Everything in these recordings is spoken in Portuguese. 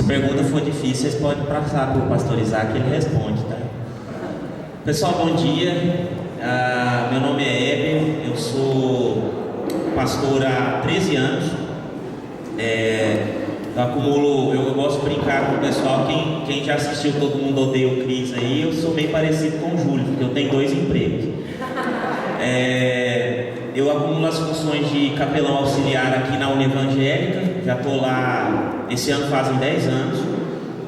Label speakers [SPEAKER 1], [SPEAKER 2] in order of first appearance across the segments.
[SPEAKER 1] pergunta for difícil, vocês podem passar para o pastor Isaac que ele responde, tá? Pessoal, bom dia. Meu nome é Heber, eu sou pastor há 13 anos. Eu gosto de brincar com o pessoal. Quem já assistiu Todo Mundo Odeia o Cris aí, eu sou meio parecido com o Júlio, porque eu tenho 2 empregos. Eu acumulo as funções de capelão auxiliar aqui na Univangélica, já estou lá, esse ano fazem 10 anos,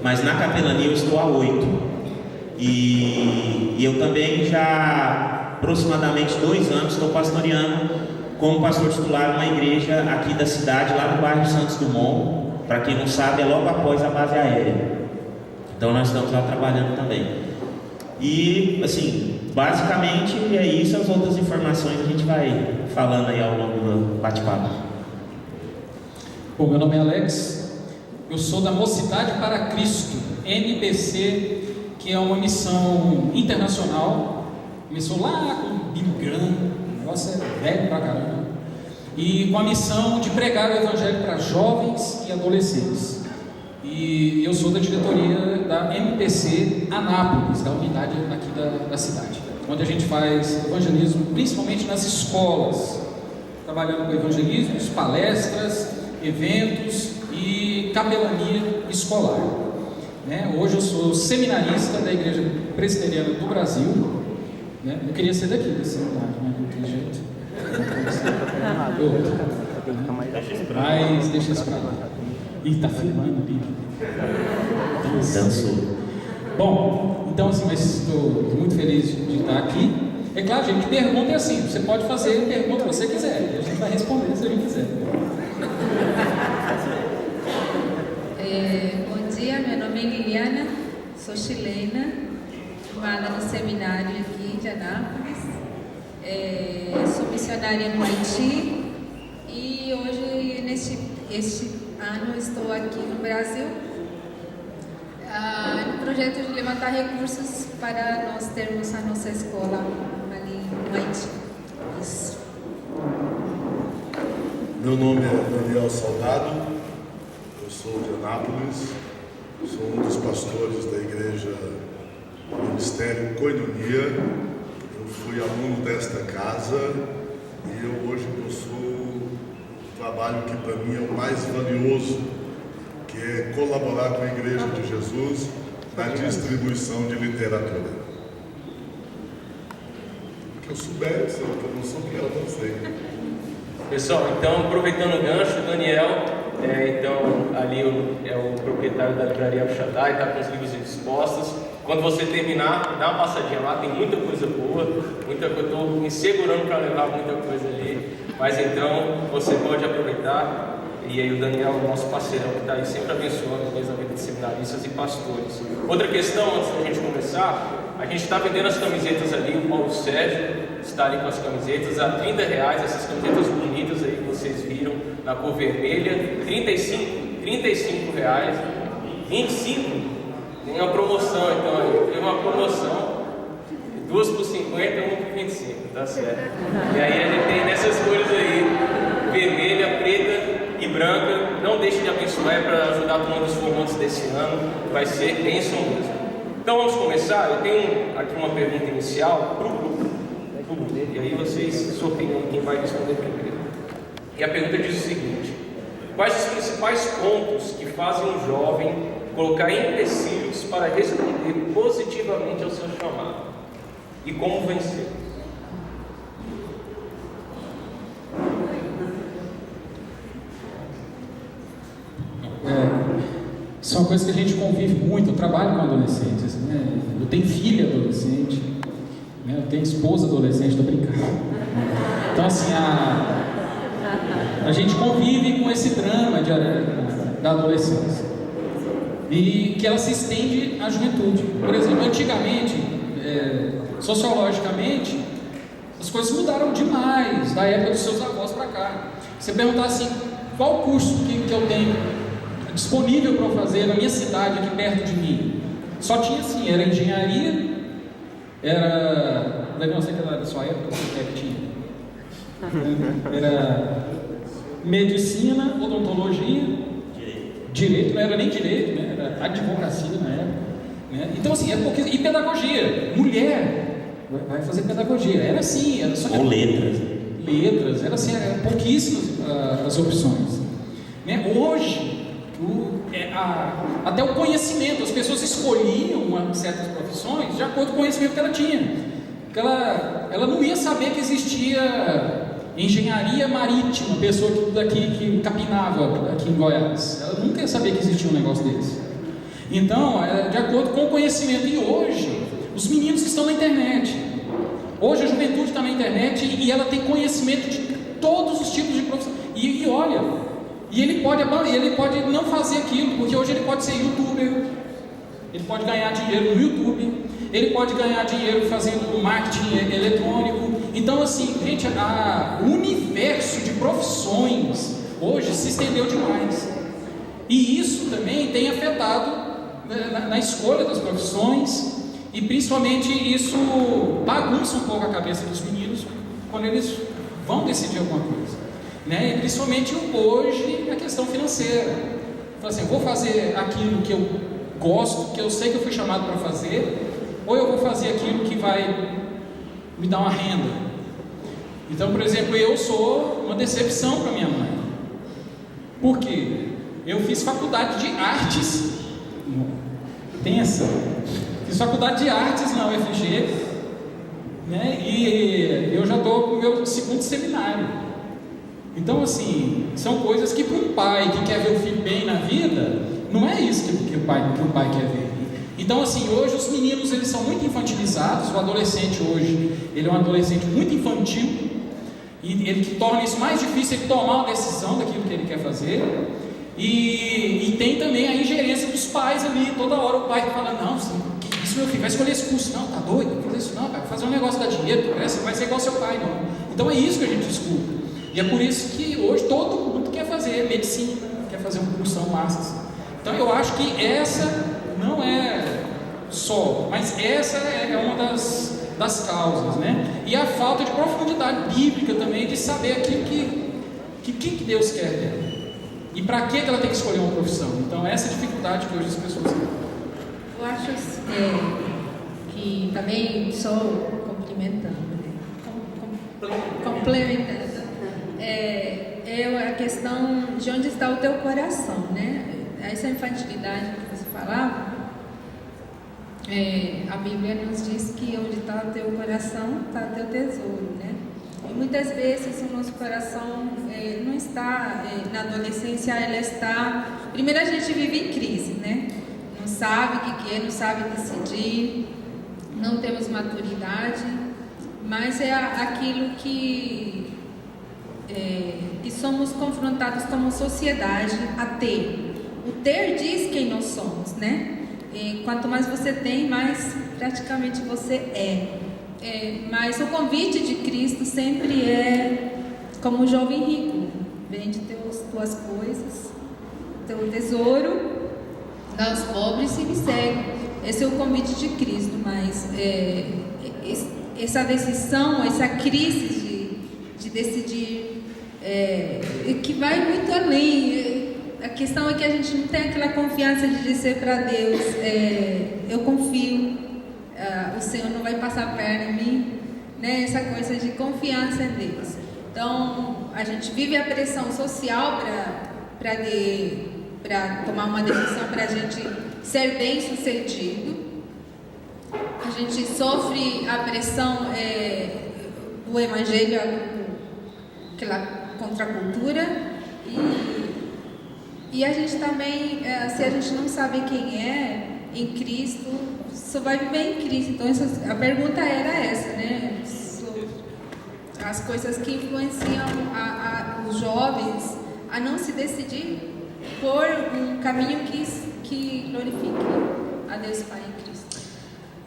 [SPEAKER 1] mas na capelania eu estou há 8. E eu também já aproximadamente 2 anos estou pastoreando como pastor titular uma igreja aqui da cidade, lá no bairro Santos Dumont. Para quem não sabe, é logo após a base aérea. Então nós estamos lá trabalhando também. E assim, basicamente é isso. As outras informações a gente vai falando aí ao longo do bate-papo.
[SPEAKER 2] Bom, meu nome é Alex, eu sou da Mocidade para Cristo, MPC, que é uma missão internacional. Começou lá com Billy Graham, o negócio é velho pra caramba, e com a missão de pregar o Evangelho para jovens e adolescentes. E eu sou da diretoria da MPC Anápolis, da unidade aqui da cidade, onde a gente faz evangelismo principalmente nas escolas, trabalhando com evangelismos, palestras, eventos e capelania escolar. Hoje eu sou seminarista da Igreja Presbiteriana do Brasil. Eu queria ser daqui, desse seminário, mas não tem jeito. Mas deixa isso pra lá. Ih, tá filmando, Bíblia.
[SPEAKER 1] Dançou.
[SPEAKER 2] Bom, então assim, mas estou muito feliz de estar aqui. É claro, gente, pergunta é assim, você pode fazer a pergunta que você quiser, e a gente vai responder se a gente quiser.
[SPEAKER 3] Bom dia, meu nome é Liliana, sou chilena, formada no seminário aqui de Anápolis. Sou missionária no Haiti e hoje, este ano, estou aqui no Brasil no projeto de levantar recursos para nós termos a nossa escola ali no Haiti. Isso.
[SPEAKER 4] Meu nome é Daniel Salgado, eu sou de Anápolis, sou um dos pastores da igreja do Ministério Koinonia. Eu fui aluno desta casa e eu hoje possuo um trabalho que para mim é o mais valioso, que é colaborar com a Igreja de Jesus na distribuição de literatura. O que eu souber, eu sei. O que eu não souber, eu não sei.
[SPEAKER 5] Pessoal, então, aproveitando o gancho, o Daniel, ali é o proprietário da livraria El Shaddai, está com os livros dispostos. Quando você terminar, dá uma passadinha lá, tem muita coisa boa, muita coisa, estou me segurando para levar muita coisa ali, mas então você pode aproveitar. E aí o Daniel, o nosso parceirão, que está aí sempre abençoando desde a vida de seminaristas e pastores. Outra questão, antes da gente começar, a gente está vendendo as camisetas ali, o Paulo Sérgio está ali com as camisetas a R$30, essas camisetas bonitas aí que vocês viram, na cor vermelha, R$35, 25. Tem uma promoção, então aí, tem uma promoção, 2 por 50, 1 por 25, tá certo? E aí a gente tem nessas cores aí, vermelha, preta e branca. Não deixe de abençoar para ajudar a turma dos formandos desse ano, vai ser bênção mesmo. Então vamos começar. Eu tenho aqui uma pergunta inicial para o grupo, e aí vocês sorteiem quem vai responder primeiro. E a pergunta diz o seguinte: quais os principais pontos que fazem um jovem colocar empecilhos para responder positivamente ao seu chamado? E como vencer?
[SPEAKER 2] Isso é uma coisa que a gente convive muito. Eu trabalho com adolescentes, né? Eu tenho filha adolescente, né? Eu tenho esposa adolescente, estou brincando. Então assim, a gente convive com esse drama da adolescência e que ela se estende à juventude. Por exemplo, antigamente, sociologicamente, as coisas mudaram demais da época dos seus avós para cá. Você perguntar assim, qual curso que eu tenho disponível para eu fazer na minha cidade, aqui perto de mim? Só tinha assim, era engenharia, era... não sei que era da sua época, o que tinha? Era medicina, odontologia, direito, não era nem direito, né? era advocacia na época, né? Então assim, é porque, e pedagogia, mulher vai fazer pedagogia, era assim, era só
[SPEAKER 1] Ou letras.
[SPEAKER 2] letras, era assim, eram pouquíssimas as opções, né? Hoje, até o conhecimento, as pessoas escolhiam certas profissões de acordo com o conhecimento que ela tinha. Porque ela não ia saber que existia engenharia marítima, pessoa que capinava aqui em Goiás. Ela nunca ia saber que existia um negócio desse. Então, de acordo com o conhecimento. E hoje, os meninos estão na internet. Hoje a juventude está na internet e ela tem conhecimento de todos os tipos de profissão. E olha, ele pode não fazer aquilo, porque hoje ele pode ser youtuber, ele pode ganhar dinheiro no YouTube, ele pode ganhar dinheiro fazendo marketing eletrônico. Então assim, gente, o universo de profissões hoje se estendeu demais. E isso também tem afetado na escolha das profissões, e principalmente isso bagunça um pouco a cabeça dos meninos quando eles vão decidir alguma coisa, né? E principalmente hoje a questão financeira. Fala assim, eu vou fazer aquilo que eu gosto, que eu sei que eu fui chamado para fazer, ou eu vou fazer aquilo que vai me dar uma renda. Então, por exemplo, eu sou uma decepção para minha mãe. Por quê? Eu fiz faculdade de artes, pensa, fiz faculdade de artes na UFG, né? E eu já estou no meu segundo seminário. Então, assim, são coisas que para um pai que quer ver o filho bem na vida, não é isso que o pai quer ver. Então, assim, hoje os meninos eles são muito infantilizados. O adolescente hoje, ele é um adolescente muito infantil, e ele que torna isso mais difícil ele tomar uma decisão daquilo que ele quer fazer. E tem também a ingerência dos pais ali. Toda hora o pai fala, não, que isso meu filho, vai escolher esse curso, não, tá doido, não fazer isso não, vai fazer um negócio da dinheiro, você vai ser igual seu pai, não. Então é isso que a gente escuta. E é por isso que hoje todo mundo quer fazer medicina, quer fazer um cursão massa. Então eu acho que essa não é só, mas essa é uma das causas, né? E a falta de profundidade bíblica também, de saber aquilo que Deus quer dela. E para que ela tem que escolher uma profissão? Então essa é a dificuldade que hoje as pessoas têm.
[SPEAKER 3] Eu acho que também, só complementando, a questão de onde está o teu coração, né? Essa infantilidade que você falava, a Bíblia nos diz que onde está o teu coração, está o teu tesouro, né? E muitas vezes o nosso coração não está na adolescência, ela está... Primeiro a gente vive em crise, né? Não sabe o que é, não sabe decidir, não temos maturidade, mas é aquilo que somos confrontados como sociedade a ter. O ter diz quem nós somos, né? Quanto mais você tem, mais praticamente você é. Mas o convite de Cristo sempre é como um jovem rico: vende tuas coisas, teu tesouro, dá aos pobres e me segue. Esse é o convite de Cristo. Mas essa decisão, essa crise de decidir, que vai muito além. A questão é que a gente não tem aquela confiança de dizer para Deus, eu confio, o Senhor não vai passar a perna em mim, né? Essa coisa de confiança em Deus. Então, a gente vive a pressão social para tomar uma decisão, para a gente ser bem sucedido. A gente sofre a pressão do Evangelho, aquela contracultura, e a gente também, se a gente não sabe quem é em Cristo, só vai viver em Cristo. Então a pergunta era essa, né? As coisas que influenciam os jovens a não se decidir por um caminho que glorifique a Deus Pai em Cristo.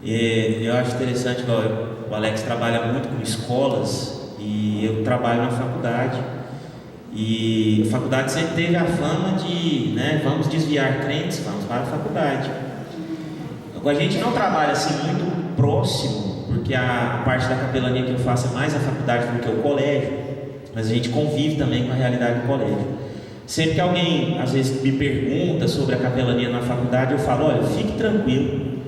[SPEAKER 1] Eu acho interessante que o Alex trabalha muito com escolas e eu trabalho na faculdade. E a faculdade sempre teve a fama de, né, vamos desviar crentes, vamos para a faculdade. A gente não trabalha assim muito próximo, porque a parte da capelania que eu faço é mais a faculdade do que o colégio, mas a gente convive também com a realidade do colégio. Sempre que alguém às vezes me pergunta sobre a capelania na faculdade, eu falo: olha, fique tranquilo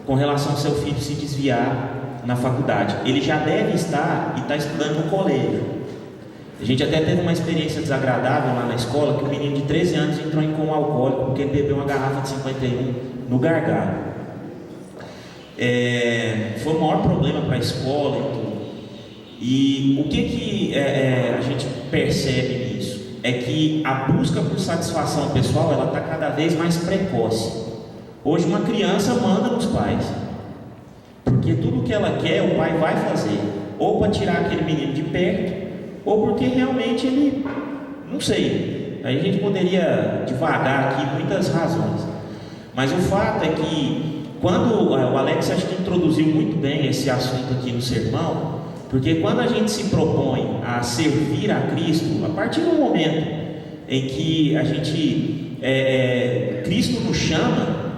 [SPEAKER 1] com relação ao seu filho se desviar na faculdade. Ele já deve estar e está estudando no colégio. A gente até teve uma experiência desagradável lá na escola, que o menino de 13 anos entrou em coma alcoólico porque ele bebeu uma garrafa de 51 no gargalo. Foi o maior problema para a escola e tudo. E o que a gente percebe nisso? É que a busca por satisfação pessoal, ela está cada vez mais precoce. Hoje uma criança manda nos pais, porque tudo que ela quer o pai vai fazer, ou para tirar aquele menino de perto, ou porque realmente ele, não sei, aí a gente poderia divagar aqui muitas razões, mas o fato é que quando o Alex, acho que introduziu muito bem esse assunto aqui no sermão, porque quando a gente se propõe a servir a Cristo, a partir do momento em que a gente Cristo nos chama,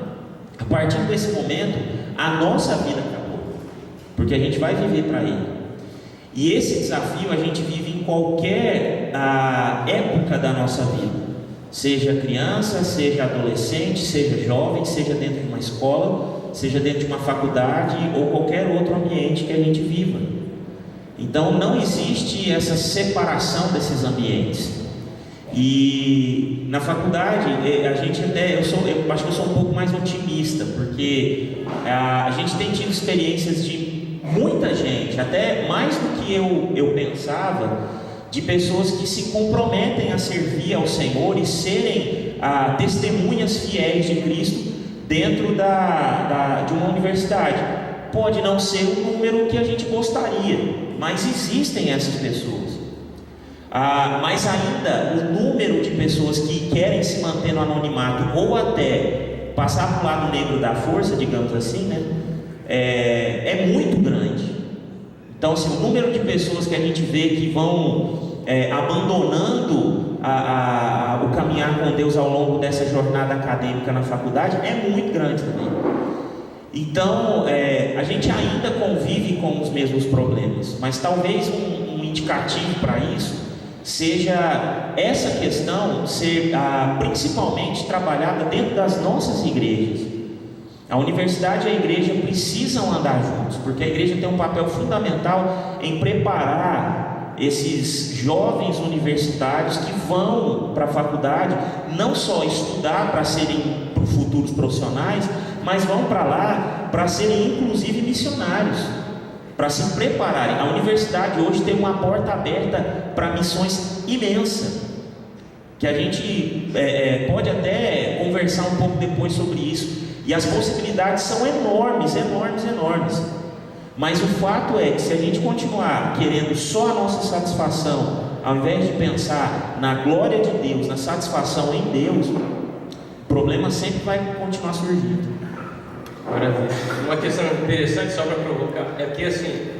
[SPEAKER 1] a partir desse momento a nossa vida acabou, porque a gente vai viver para Ele. E esse desafio a gente vive em qualquer época da nossa vida, seja criança, seja adolescente, seja jovem, seja dentro de uma escola, seja dentro de uma faculdade ou qualquer outro ambiente que a gente viva. Então não existe essa separação desses ambientes. E na faculdade a gente eu acho que eu sou um pouco mais otimista, porque a gente tem tido experiências de muita gente, até mais do que eu pensava, de pessoas que se comprometem a servir ao Senhor e serem testemunhas fiéis de Cristo dentro de uma universidade. Pode não ser o número que a gente gostaria, mas existem essas pessoas. Mas ainda o número de pessoas que querem se manter no anonimato ou até passar para o lado negro da força, digamos assim, né, é muito grande. Então, assim, o número de pessoas que a gente vê que vão abandonando o caminhar com Deus ao longo dessa jornada acadêmica na faculdade é muito grande também. Então, a gente ainda convive com os mesmos problemas, mas talvez um indicativo para isso seja essa questão ser principalmente trabalhada dentro das nossas igrejas. A universidade e a igreja precisam andar juntos, porque a igreja tem um papel fundamental em preparar esses jovens universitários que vão para a faculdade, não só estudar para serem futuros profissionais, mas vão para lá para serem inclusive missionários, para se prepararem. A universidade hoje tem uma porta aberta para missões imensa, que a gente pode até conversar um pouco depois sobre isso, e as possibilidades são enormes. Mas o fato é que se a gente continuar querendo só a nossa satisfação, ao invés de pensar na glória de Deus, na satisfação em Deus, o problema sempre vai continuar surgindo.
[SPEAKER 5] Maravilha. Uma questão interessante, só para provocar, é que assim,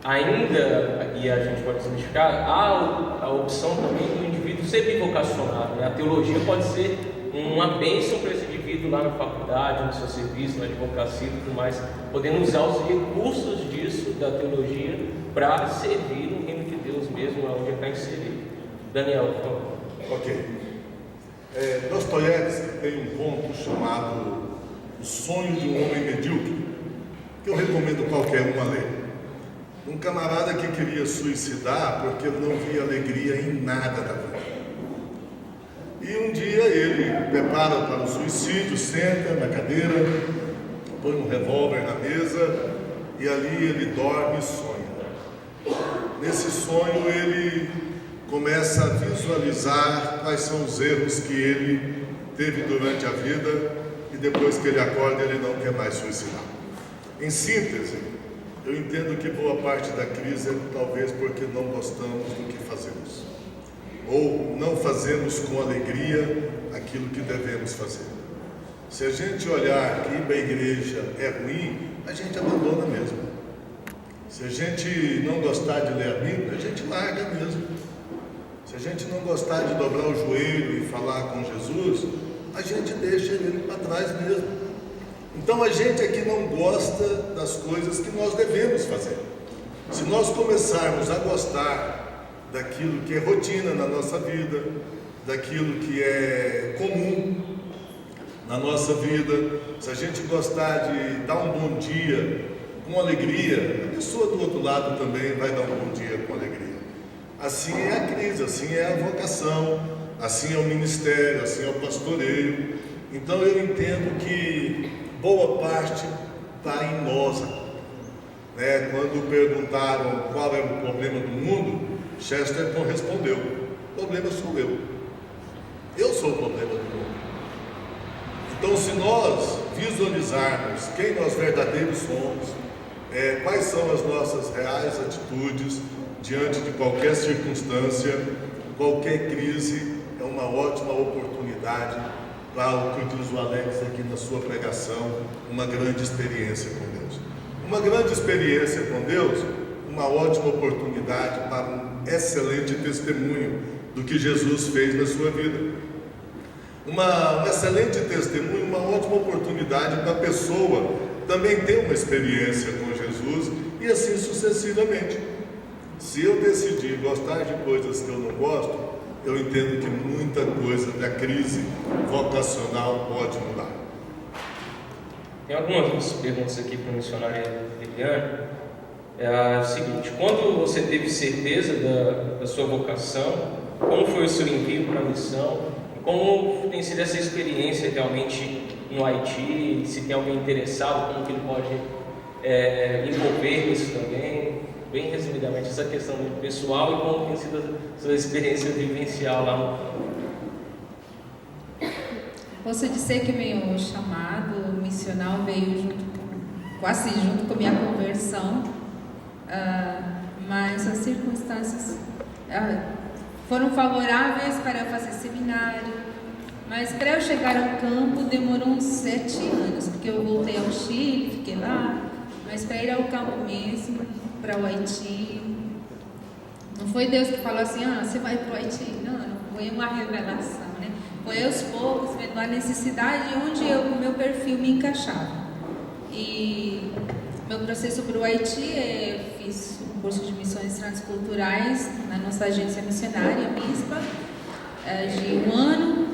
[SPEAKER 5] ainda, e a gente pode simplificar, há a opção também do indivíduo ser bivocacionado, né? A teologia pode ser uma bênção para esse indivíduo lá na faculdade, no seu serviço, na advocacia e tudo mais, podendo usar os recursos disso, da teologia, para servir no reino de Deus mesmo, onde ele está inserido. Daniel, então.
[SPEAKER 4] Ok. Dostoiévski tem um conto chamado O Sonho de um Homem Medíocre, que eu recomendo qualquer um a ler. Um camarada que queria suicidar porque não via alegria em nada da vida. E um dia ele prepara para o suicídio, senta na cadeira, põe um revólver na mesa e ali ele dorme e sonha. Nesse sonho ele começa a visualizar quais são os erros que ele teve durante a vida e depois que ele acorda ele não quer mais suicidar. Em síntese, eu entendo que boa parte da crise é talvez porque não gostamos do que fazemos, ou não fazemos com alegria aquilo que devemos fazer. Se a gente olhar que ir para a igreja é ruim, a gente abandona mesmo. Se a gente não gostar de ler a Bíblia, a gente larga mesmo. Se a gente não gostar de dobrar o joelho e falar com Jesus, a gente deixa ele para trás mesmo. Então a gente aqui não gosta das coisas que nós devemos fazer. Se nós começarmos a gostar daquilo que é rotina na nossa vida, daquilo que é comum na nossa vida. Se a gente gostar de dar um bom dia com alegria, a pessoa do outro lado também vai dar um bom dia com alegria. Assim é a crise, assim é a vocação, assim é o ministério, assim é o pastoreio. Então eu entendo que boa parte está em nós. Quando perguntaram qual é o problema do mundo, Chesterton respondeu: o problema sou eu. Eu sou o problema do mundo. Então, se nós visualizarmos quem nós verdadeiros somos, quais são as nossas reais atitudes diante de qualquer circunstância, qualquer crise, é uma ótima oportunidade para o que diz o Alex aqui na sua pregação, uma grande experiência com Deus. Uma grande experiência com Deus, uma ótima oportunidade para um excelente testemunho do que Jesus fez na sua vida. Um excelente testemunho, uma ótima oportunidade para a pessoa também ter uma experiência com Jesus e assim sucessivamente. Se eu decidir gostar de coisas que eu não gosto, eu entendo que muita coisa da crise vocacional pode mudar.
[SPEAKER 5] Tem algumas perguntas aqui para a missionária Liliane. É o seguinte: quando você teve certeza da sua vocação, como foi o seu envio para a missão? Como tem sido essa experiência realmente no Haiti? Se tem alguém interessado, como que ele pode envolver nisso também? Bem resumidamente, essa questão pessoal e como tem sido a sua experiência vivencial lá no campo.
[SPEAKER 3] Posso dizer que meu chamado missional veio quase junto com a minha conversão, mas as circunstâncias foram favoráveis para eu fazer seminário, mas para eu chegar ao campo demorou uns 7 anos, porque eu voltei ao Chile, fiquei lá, mas para ir ao campo mesmo, para o Haiti, não foi Deus que falou assim: você vai para o Haiti. Não foi uma revelação, né? Foi aos poucos, vendo a necessidade onde o meu perfil me encaixava. E meu processo para o Haiti, eu fiz um curso de missões transculturais na nossa agência missionária, MISPA, de 1 ano,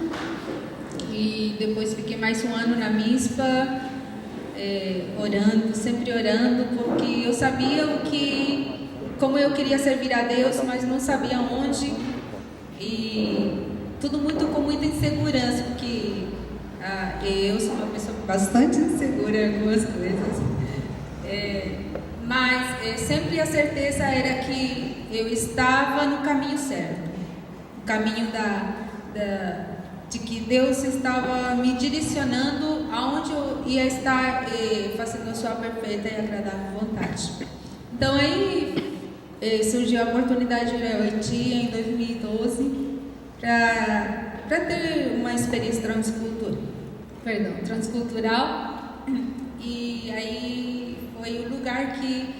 [SPEAKER 3] e depois fiquei mais 1 ano na MISPA, orando, sempre orando, porque eu sabia como eu queria servir a Deus, mas não sabia onde, e tudo com muita insegurança, porque eu sou uma pessoa bastante insegura em algumas coisas, mas sempre a certeza era que eu estava no caminho certo, no caminho de que Deus estava me direcionando aonde eu ia estar fazendo a sua perfeita e agradável vontade. Então aí surgiu a oportunidade de ir ao Haiti em 2012 para ter uma experiência transcultural, e aí foi o lugar que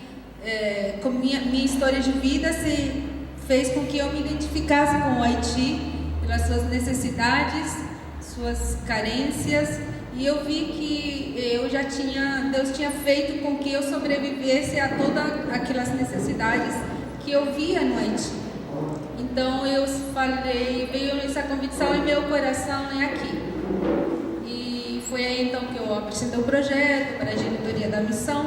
[SPEAKER 3] com minha história de vida se fez com que eu me identificasse com o Haiti, pelas suas necessidades, suas carências, e eu vi que Deus tinha feito com que eu sobrevivesse a todas aquelas necessidades que eu via no Haiti. Então eu falei, veio essa convicção em meu coração, aqui. E foi aí então que eu apresentei o projeto para a diretoria da missão.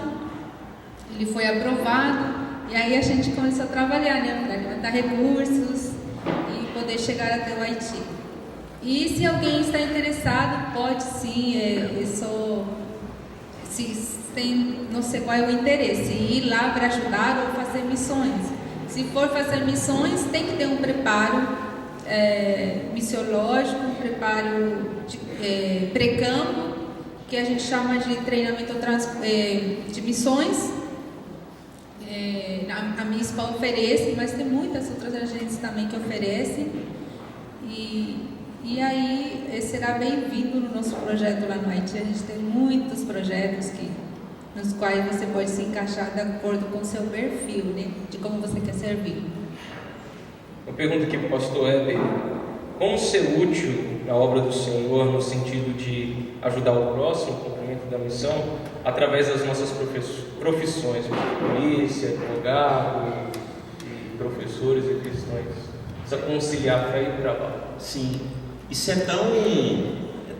[SPEAKER 3] Ele foi aprovado, e aí a gente começou a trabalhar, para levantar recursos e poder chegar até o Haiti. E se alguém está interessado, pode sim, não sei qual é o interesse, ir lá para ajudar ou fazer missões. Se for fazer missões, tem que ter um preparo missiológico, um preparo pré-campo, que a gente chama de treinamento de missões. A MISPA oferece, mas tem muitas outras agências também que oferecem. E aí será bem-vindo no nosso projeto lá no Haiti. A gente tem muitos projetos nos quais você pode se encaixar de acordo com o seu perfil, de como você quer servir.
[SPEAKER 5] Uma pergunta aqui para o pastor Heber: como ser útil na obra do Senhor, no sentido de ajudar o próximo, no cumprimento da missão, através das nossas profissões, polícia, advogado, e professores e cristãos? precisa conciliar fé e trabalho.
[SPEAKER 1] Sim, isso é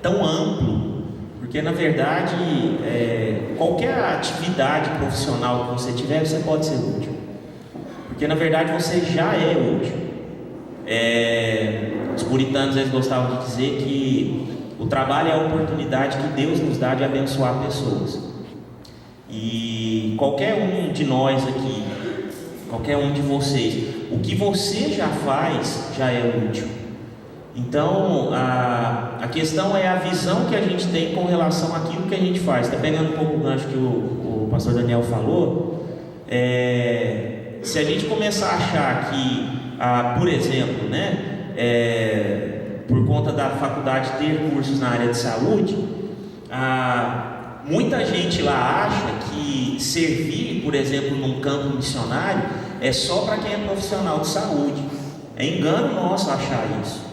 [SPEAKER 1] tão amplo, porque na verdade qualquer atividade profissional que você tiver, você pode ser útil, porque na verdade você já é útil. Os puritanos, eles gostavam de dizer que o trabalho é a oportunidade que Deus nos dá de abençoar pessoas, e qualquer um de nós aqui, qualquer um de vocês, o que você já faz já é útil. Então a questão é a visão que a gente tem com relação àquilo que a gente faz. Está pegando um pouco o gancho que o pastor Daniel falou. Se a gente começar a achar que, por exemplo, por conta da faculdade ter cursos na área de saúde, muita gente lá acha que servir, por exemplo, num campo missionário é só para quem é profissional de saúde. É engano nosso achar isso.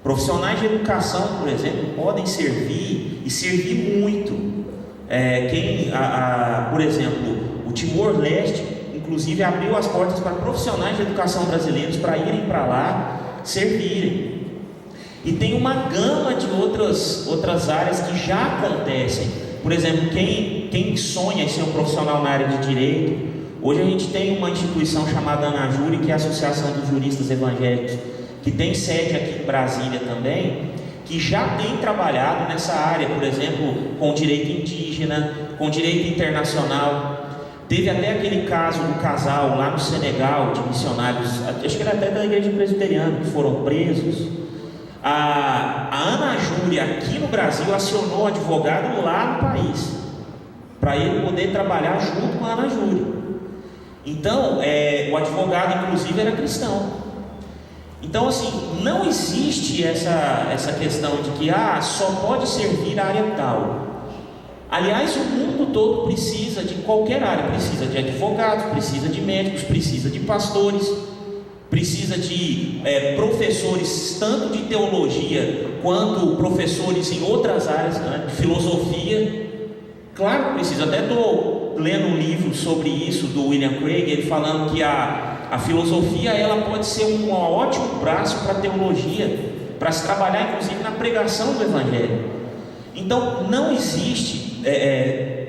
[SPEAKER 1] Profissionais de educação, por exemplo, podem servir e servir muito. Por exemplo, o Timor-Leste, inclusive, abriu as portas para profissionais de educação brasileiros para irem para lá servirem. E tem uma gama de outras áreas que já acontecem. Por exemplo, quem sonha em ser um profissional na área de direito, hoje a gente tem uma instituição chamada ANAJURE, que é a Associação dos Juristas Evangélicos, que tem sede aqui em Brasília também, que já tem trabalhado nessa área, por exemplo, com direito indígena, com direito internacional. Teve até aquele caso do casal lá no Senegal, de missionários, acho que era até da igreja presbiteriana, que foram presos. A ANAJURE aqui no Brasil acionou o advogado lá no país, para ele poder trabalhar junto com a ANAJURE. Então, o advogado inclusive era cristão. Então, assim, não existe essa questão de que só pode servir a área tal. Aliás, o mundo todo precisa de qualquer área, precisa de advogados, precisa de médicos, precisa de pastores, precisa de professores tanto de teologia quanto professores em outras áreas, de filosofia. Claro que precisa. Até estou lendo um livro sobre isso do William Craig, ele falando que a filosofia ela pode ser um ótimo braço para a teologia, para se trabalhar inclusive na pregação do Evangelho. Então não existe,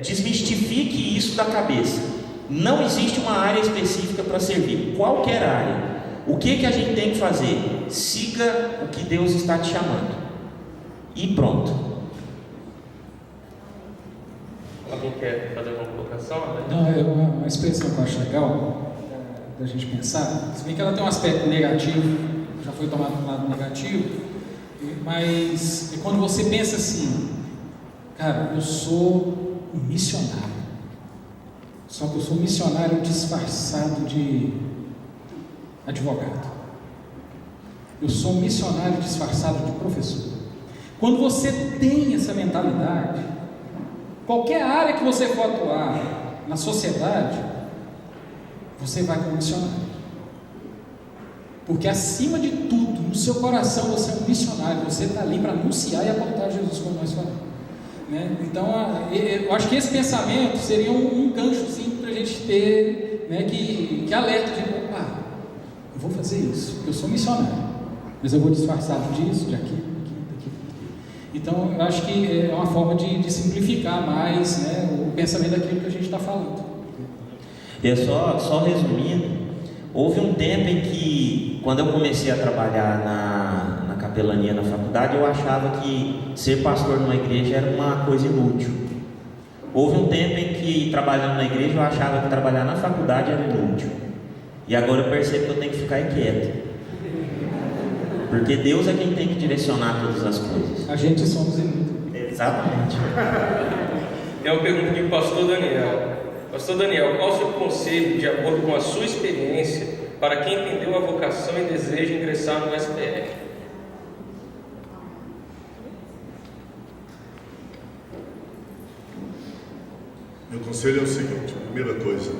[SPEAKER 1] desmistifique isso da cabeça. Não existe uma área específica para servir, qualquer área. O que a gente tem que fazer? Siga o que Deus está te chamando e pronto.
[SPEAKER 5] Alguém quer fazer alguma colocação?
[SPEAKER 2] Não, é uma expressão que eu acho legal da gente pensar, se bem que ela tem um aspecto negativo, já foi tomado um lado negativo, mas quando você pensa assim, cara, eu sou um missionário, só que eu sou um missionário disfarçado de advogado, eu sou um missionário disfarçado de professor. Quando você tem essa mentalidade, qualquer área que você for atuar na sociedade, você vai como missionário, porque acima de tudo, no seu coração você é um missionário, você está ali para anunciar e apontar Jesus, como nós falamos, Então eu acho que esse pensamento seria um ganchozinho para a gente ter, que alerta de opa, eu vou fazer isso, porque eu sou missionário, mas eu vou disfarçado disso, de aquilo, daqui. Então eu acho que é uma forma de simplificar mais o pensamento daquilo que a gente está falando.
[SPEAKER 1] E só resumindo, houve um tempo em que, quando eu comecei a trabalhar na capelania na faculdade, eu achava que ser pastor numa igreja era uma coisa inútil. Houve um tempo em que, trabalhando na igreja, eu achava que trabalhar na faculdade era inútil. E agora eu percebo que eu tenho que ficar quieto, porque Deus é quem tem que direcionar todas as coisas.
[SPEAKER 2] A gente somos inúteis.
[SPEAKER 1] Exatamente.
[SPEAKER 5] Tem uma pergunta aqui para o pastor Daniel. Pastor Daniel, qual o seu conselho, de acordo com a sua experiência, para quem entendeu a vocação e deseja ingressar no SPR?
[SPEAKER 4] Meu conselho é o seguinte: primeira coisa,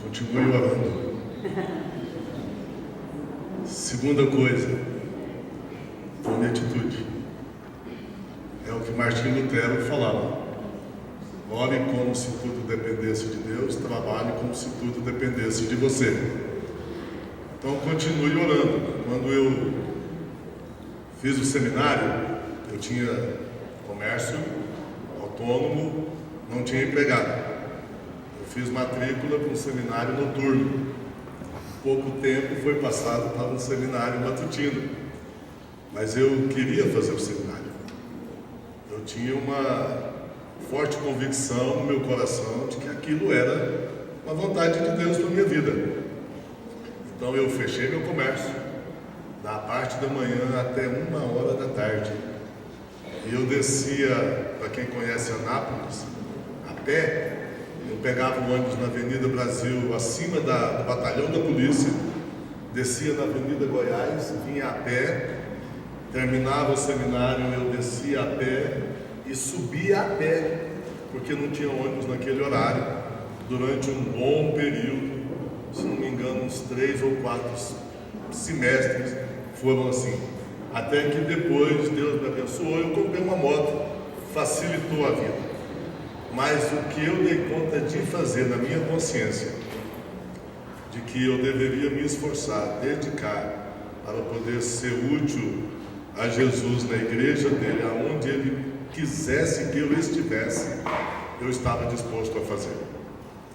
[SPEAKER 4] continue orando. Segunda coisa, tome atitude. É o que Martinho Lutero falava: ore como se tudo dependesse de Deus, trabalhe como se tudo dependesse de você. Então continue orando. Quando eu fiz o seminário, eu tinha comércio autônomo, não tinha empregado. Eu fiz matrícula para um seminário noturno. Pouco tempo foi passado para um seminário matutino. Mas eu queria fazer o seminário. Eu tinha uma forte convicção no meu coração de que aquilo era uma vontade de Deus para a minha vida. Então eu fechei meu comércio da parte da manhã até 1h da tarde. E eu descia, para quem conhece Anápolis, a pé. Eu pegava o ônibus na Avenida Brasil, acima do batalhão da polícia, descia na Avenida Goiás, vinha a pé, terminava o seminário, eu descia a pé e subia a pé, porque não tinha ônibus naquele horário, durante um bom período, se não me engano, uns 3 ou 4 semestres foram assim. Até que depois Deus me abençoou, eu comprei uma moto, facilitou a vida. Mas o que eu dei conta de fazer na minha consciência, de que eu deveria me esforçar, dedicar, para poder ser útil a Jesus na igreja dele, aonde ele quisesse que eu estivesse, eu estava disposto a fazer.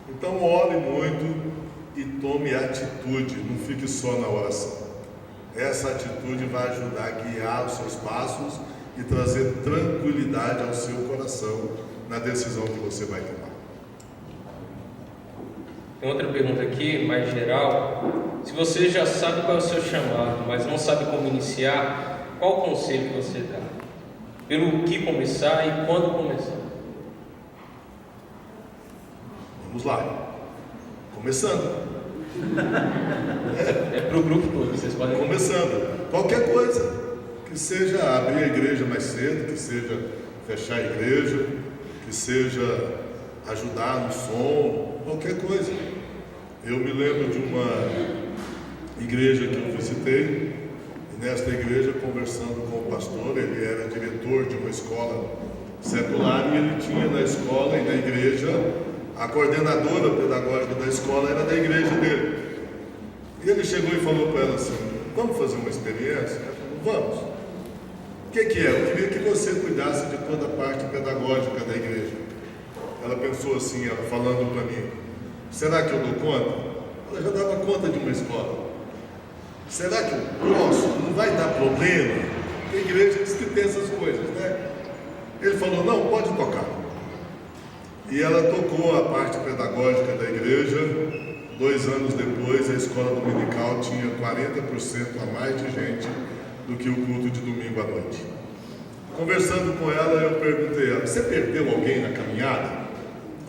[SPEAKER 4] Então ore muito e tome atitude, não fique só na oração. Essa atitude vai ajudar a guiar os seus passos e trazer tranquilidade ao seu coração na decisão que você vai tomar.
[SPEAKER 5] Tem outra pergunta aqui, mais geral. Se você já sabe qual é o seu chamado, mas não sabe como iniciar, qual o conselho que você dá? Pelo que começar e quando começar?
[SPEAKER 4] Vamos lá. Começando.
[SPEAKER 5] É para o grupo todo, vocês podem...
[SPEAKER 4] Começando. Qualquer coisa. Que seja abrir a igreja mais cedo, que seja fechar a igreja, que seja ajudar no som, qualquer coisa. Eu me lembro de uma igreja que eu visitei, e nesta igreja, conversando com o pastor, ele era diretor de uma escola secular, e ele tinha na escola e na igreja, a coordenadora pedagógica da escola era da igreja dele. E ele chegou e falou para ela assim: vamos fazer uma experiência? Ela falou: vamos. O que é? Eu queria que você cuidasse de toda a parte pedagógica da igreja. Ela pensou assim, ela falando para mim: será que eu dou conta? Ela já dava conta de uma escola. Será que eu posso? Não vai dar problema? A igreja diz que tem essas coisas, né? Ele falou: não, pode tocar. E ela tocou a parte pedagógica da igreja. 2 anos depois, a escola dominical tinha 40% a mais de gente do que o culto de domingo à noite. Conversando com ela, eu perguntei a ela: você perdeu alguém na caminhada?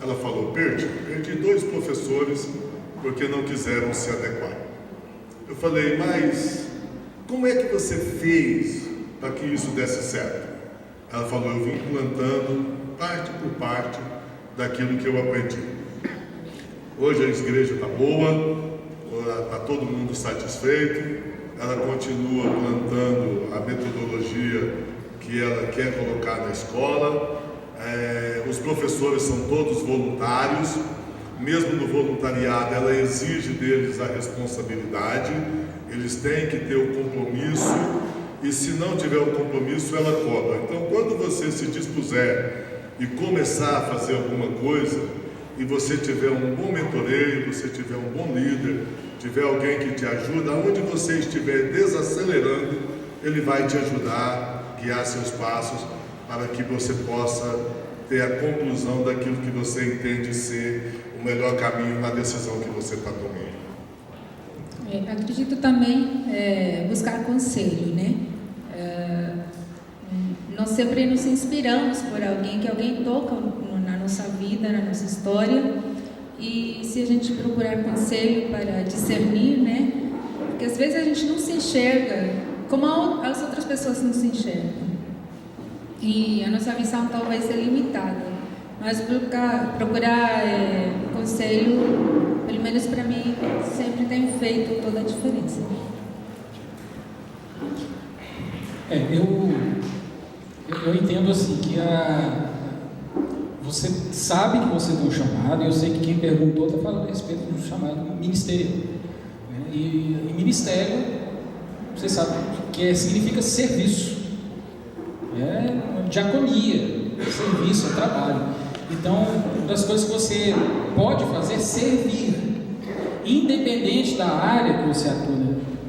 [SPEAKER 4] Ela falou: perdi 2 professores porque não quiseram se adequar. Eu falei: mas como é que você fez para que isso desse certo? Ela falou: eu vim plantando parte por parte daquilo que eu aprendi. Hoje a igreja está boa, está todo mundo satisfeito, ela continua plantando a metodologia que ela quer colocar na escola, os professores são todos voluntários, mesmo no voluntariado ela exige deles a responsabilidade, eles têm que ter o compromisso, e se não tiver o compromisso ela cobra. Então quando você se dispuser e começar a fazer alguma coisa, e você tiver um bom mentoreio, você tiver um bom líder, tiver alguém que te ajuda, onde você estiver desacelerando, ele vai te ajudar, guiar seus passos, para que você possa ter a conclusão daquilo que você entende ser o melhor caminho na decisão que você está tomando.
[SPEAKER 3] Acredito também buscar conselho, né? Nós sempre nos inspiramos por alguém, que alguém toca na nossa vida, na nossa história, e se a gente procurar conselho para discernir, né? Porque às vezes a gente não se enxerga como as outras pessoas não se enxergam, e a nossa visão talvez é limitada, mas procurar conselho, pelo menos para mim, sempre tem feito toda a diferença.
[SPEAKER 2] Eu entendo assim que você sabe que você tem um chamado, e eu sei que quem perguntou está falando a respeito de um chamado ministerial. E ministério, você sabe que significa serviço, diaconia, serviço, trabalho. Então, uma das coisas que você pode fazer é servir, independente da área que você atua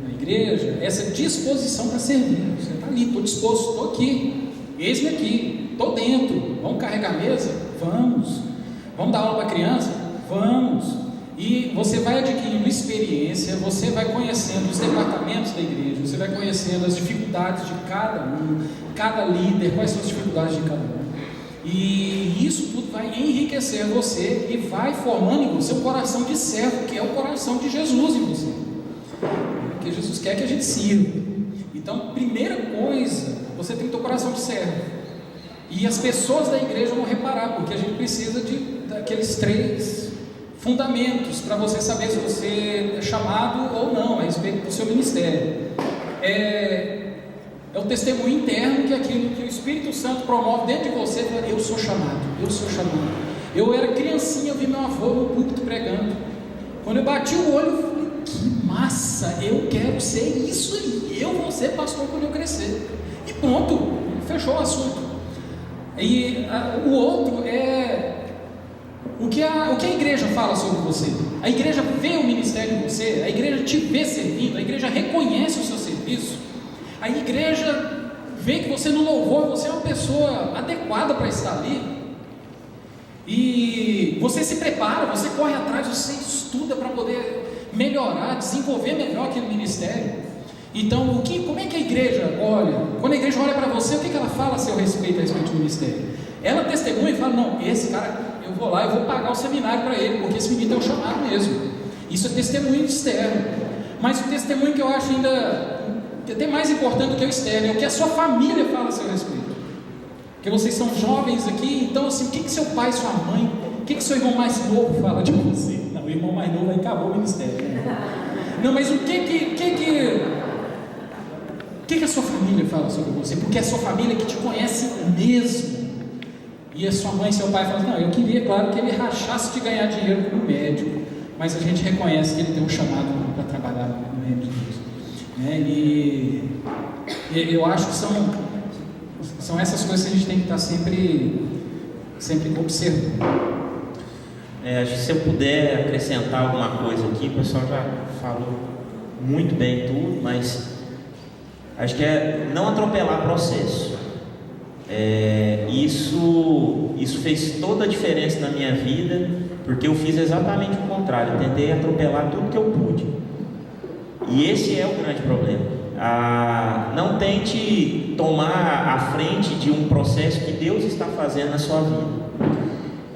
[SPEAKER 2] na igreja, essa disposição para servir. Você está ali, estou disposto, estou aqui, eis-me aqui, estou dentro. Vamos carregar a mesa? Vamos. Vamos dar aula para a criança? Vamos. E você vai adquirindo experiência, você vai conhecendo os departamentos da igreja, você vai conhecendo as dificuldades de cada um, cada líder, quais são as dificuldades de cada um. E isso tudo vai enriquecer você e vai formando em você um coração de servo, que é o coração de Jesus em você. Porque Jesus quer que a gente sirva. Então, primeira coisa, você tem que ter o coração de servo. E as pessoas da igreja vão reparar, porque a gente precisa daqueles 3 fundamentos para você saber se você é chamado ou não a respeito do seu ministério. É o testemunho interno, que é aquilo que o Espírito Santo promove dentro de você. Eu sou chamado, eu sou chamado. Eu era criancinha, eu vi meu avô no púlpito pregando. Quando eu bati o olho, eu falei, que massa, eu quero ser isso aí, eu vou ser pastor quando eu crescer. E pronto, fechou o assunto. E o outro é o que a igreja fala sobre você. A igreja vê o ministério em você, a igreja te vê servindo, a igreja reconhece o seu serviço, a igreja vê que você no louvor, você é uma pessoa adequada para estar ali, e você se prepara, você corre atrás, você estuda para poder melhorar, desenvolver melhor aquele ministério. Então, como é que a igreja olha? Quando a igreja olha para você, o que ela fala a seu respeito do ministério? Ela testemunha e fala, não, esse cara, eu vou lá, eu vou pagar o seminário para ele, porque esse menino tem um chamado mesmo. Isso é testemunho externo. Mas o testemunho que eu acho ainda até mais importante do que o externo é o que a sua família fala a seu respeito. Porque vocês são jovens aqui, então assim, o que seu pai, sua mãe, o que seu irmão mais novo fala de você? Não, o irmão mais novo aí acabou o ministério, né? Não, mas o que a sua família fala sobre você? Porque é a sua família que te conhece mesmo. E a sua mãe e seu pai falam, não, eu queria, claro, que ele rachasse de ganhar dinheiro como médico, mas a gente reconhece que ele tem um chamado para trabalhar no reino de Deus, né? E eu acho que são essas coisas que a gente tem que estar sempre observando.
[SPEAKER 1] Se eu puder acrescentar alguma coisa aqui, o pessoal já falou muito bem tudo, mas acho que é não atropelar processo. Isso fez toda a diferença na minha vida, porque eu fiz exatamente o contrário, eu tentei atropelar tudo que eu pude, e esse é o grande problema. Não tente tomar a frente de um processo que Deus está fazendo na sua vida.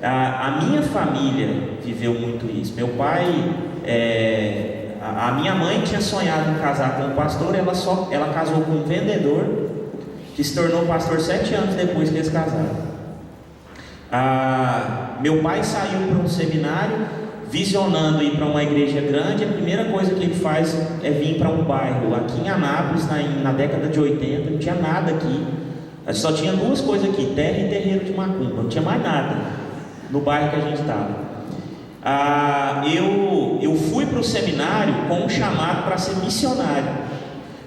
[SPEAKER 1] A minha família viveu muito isso. Meu pai, a minha mãe tinha sonhado em casar com um pastor, ela casou com um vendedor que se tornou pastor 7 anos depois que eles casaram. Meu pai saiu para um seminário, visionando ir para uma igreja grande. A primeira coisa que ele faz é vir para um bairro aqui em Anápolis, na década de 80, não tinha nada aqui, só tinha 2 coisas aqui, terra e terreiro de macumba, não tinha mais nada no bairro que a gente estava. Eu fui para o seminário com um chamado para ser missionário,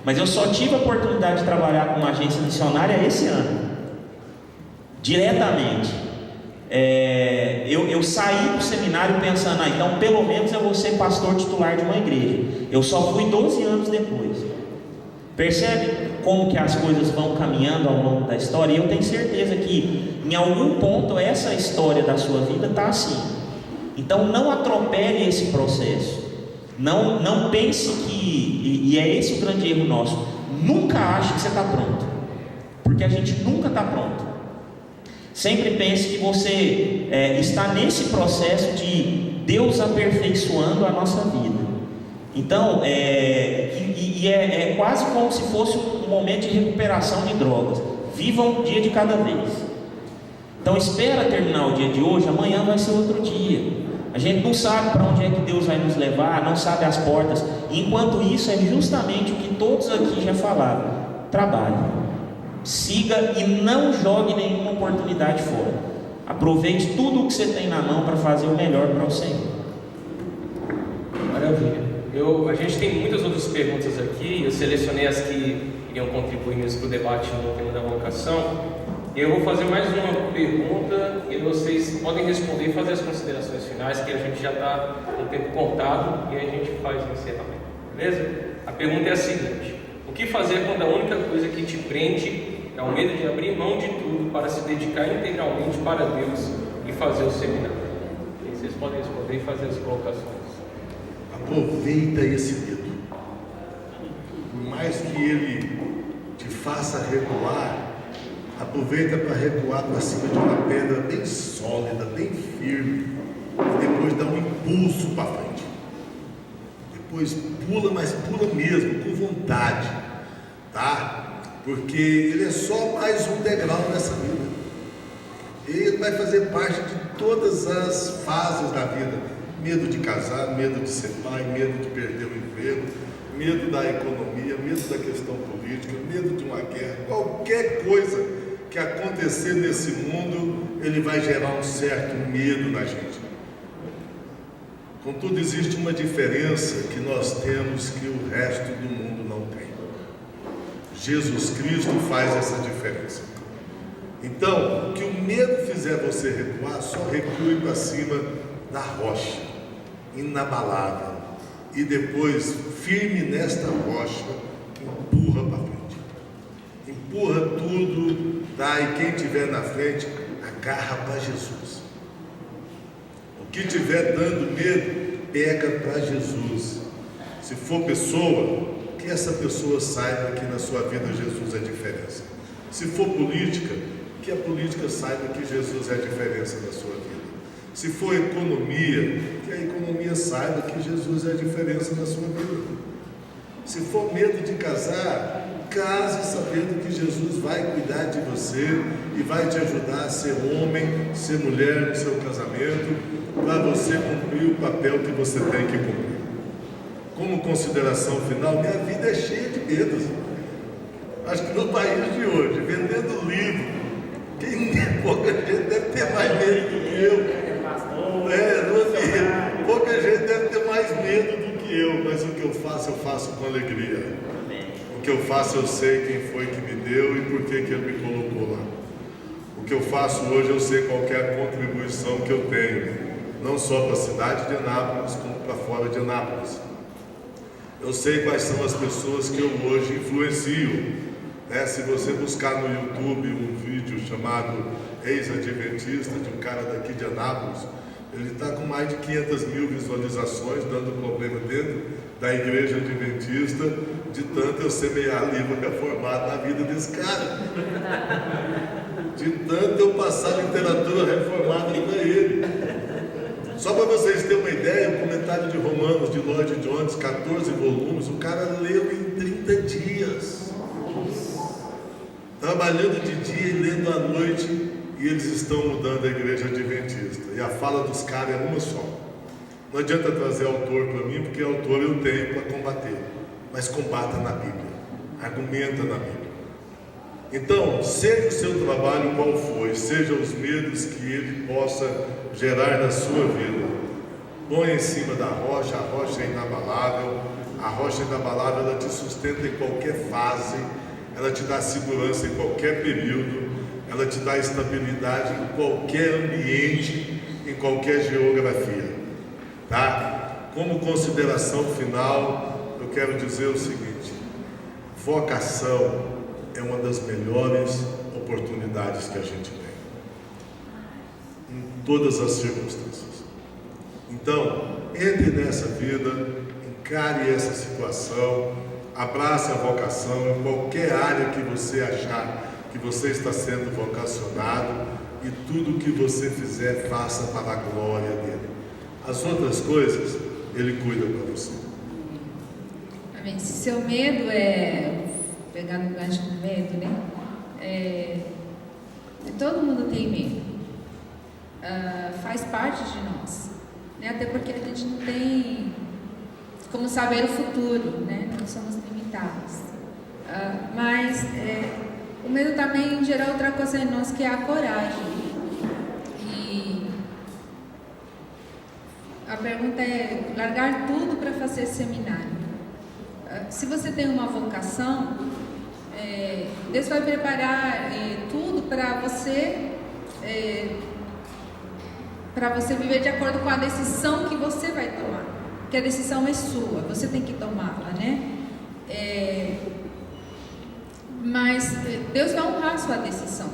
[SPEAKER 1] mas eu só tive a oportunidade de trabalhar com uma agência missionária esse ano, diretamente. Eu saí do seminário pensando, então pelo menos eu vou ser pastor titular de uma igreja. Eu só fui 12 anos depois. Percebe como que as coisas vão caminhando ao longo da história? E eu tenho certeza que em algum ponto essa história da sua vida está assim. Então não atropele esse processo. Não pense e é esse o grande erro nosso, nunca ache que você está pronto, porque a gente nunca está pronto. Sempre pense que você está nesse processo de Deus aperfeiçoando a nossa vida. Então, é quase como se fosse um momento de recuperação de drogas. Viva um dia de cada vez. Então espera terminar o dia de hoje, amanhã vai ser outro dia. A gente não sabe para onde é que Deus vai nos levar, não sabe as portas. Enquanto isso, é justamente o que todos aqui já falaram: trabalhe, siga e não jogue nenhuma oportunidade fora. Aproveite tudo o que você tem na mão para fazer o melhor para o Senhor.
[SPEAKER 5] Maravilha. A gente tem muitas outras perguntas aqui, eu selecionei as que iriam contribuir mesmo para o debate no tema da vocação. Eu vou fazer mais uma pergunta e vocês podem responder e fazer as considerações finais, que a gente já está com o tempo cortado e aí a gente faz o encerramento, beleza? A pergunta é a seguinte: o que fazer quando a única coisa que te prende é o medo de abrir mão de tudo para se dedicar integralmente para Deus e fazer o seminário? E vocês podem responder e fazer as colocações.
[SPEAKER 4] Aproveita esse medo. Por mais que ele te faça recuar, aproveita para recuar para cima de uma pedra bem sólida, bem firme, e depois dá um impulso para frente. Depois pula, mas pula mesmo, com vontade, tá? Porque ele é só mais um degrau nessa vida. Ele vai fazer parte de todas as fases da vida. Medo de casar, medo de ser pai, medo de perder o emprego, medo da economia, medo da questão política, medo de uma guerra. Qualquer coisa que acontecer nesse mundo, ele vai gerar um certo medo na gente. Contudo, existe uma diferença que nós temos que o resto do mundo não tem. Jesus Cristo faz essa diferença. Então, que o medo fizer você recuar, só recue para cima da rocha, inabalável, e depois, firme nesta rocha, empurra para frente. Empurra tudo, tá? E quem estiver na frente, agarra para Jesus. O que estiver dando medo, pega para Jesus. Se for pessoa, que essa pessoa saiba que na sua vida Jesus é diferença. Se for política, que a política saiba que Jesus é a diferença na sua vida. Se for economia, que a economia saiba que Jesus é a diferença na sua vida. Se for medo de casar, case sabendo que Jesus vai cuidar de você e vai te ajudar a ser homem, ser mulher no seu casamento, para você cumprir o papel que você tem que cumprir. Como consideração final, minha vida é cheia de medos. Acho que no país de hoje, vendendo livro, pouca gente deve ter mais medo do que eu. Pouca gente deve ter mais medo do que eu, mas o que eu faço com alegria. O que eu faço, eu sei quem foi que me deu e por que ele me colocou lá. O que eu faço hoje, eu sei qual é a contribuição que eu tenho, não só para a cidade de Anápolis, como para fora de Anápolis. Eu sei quais são as pessoas que eu hoje influencio. Se você buscar no YouTube um vídeo chamado Ex-Adventista, de um cara daqui de Anápolis, ele está com mais de 500 mil visualizações, dando problema dentro da igreja adventista, de tanto eu semear livro reformado na vida desse cara. De tanto eu passar literatura reformada para ele. Só para vocês terem uma ideia, o comentário de Romanos de Lloyd Jones, 14 volumes, o cara leu em 30 dias. Trabalhando de dia e lendo à noite, e eles estão mudando a igreja adventista. E a fala dos caras é uma só. Não adianta trazer autor para mim, porque autor eu tenho para combater. Mas combata na Bíblia. Argumenta na Bíblia. Então, seja o seu trabalho qual for, seja os medos que ele possa gerar na sua vida, põe em cima da rocha, a rocha é inabalável. A rocha inabalável, ela te sustenta em qualquer fase, ela te dá segurança em qualquer período, ela te dá estabilidade em qualquer ambiente, em qualquer geografia, tá? Como consideração final, eu quero dizer o seguinte: vocação é uma das melhores oportunidades que a gente tem, em todas as circunstâncias. Então, entre nessa vida, encare essa situação, abrace a vocação em qualquer área que você achar que você está sendo vocacionado, e tudo que você fizer, faça para a glória dele. As outras coisas, ele cuida para você.
[SPEAKER 3] Amém. Se seu medo pegar no gancho do medo, né? Todo mundo tem medo. Faz parte de nós, né? Até porque a gente não tem como saber o futuro, né? Nós somos limitados. Mas o medo também gera outra coisa em nós, que é a coragem. E A pergunta é largar tudo para fazer seminário. Se você tem uma vocação, Deus vai preparar tudo para você viver de acordo com a decisão que você vai tomar. Porque a decisão é sua, você tem que tomá-la, né? Mas Deus vai honrar a sua decisão,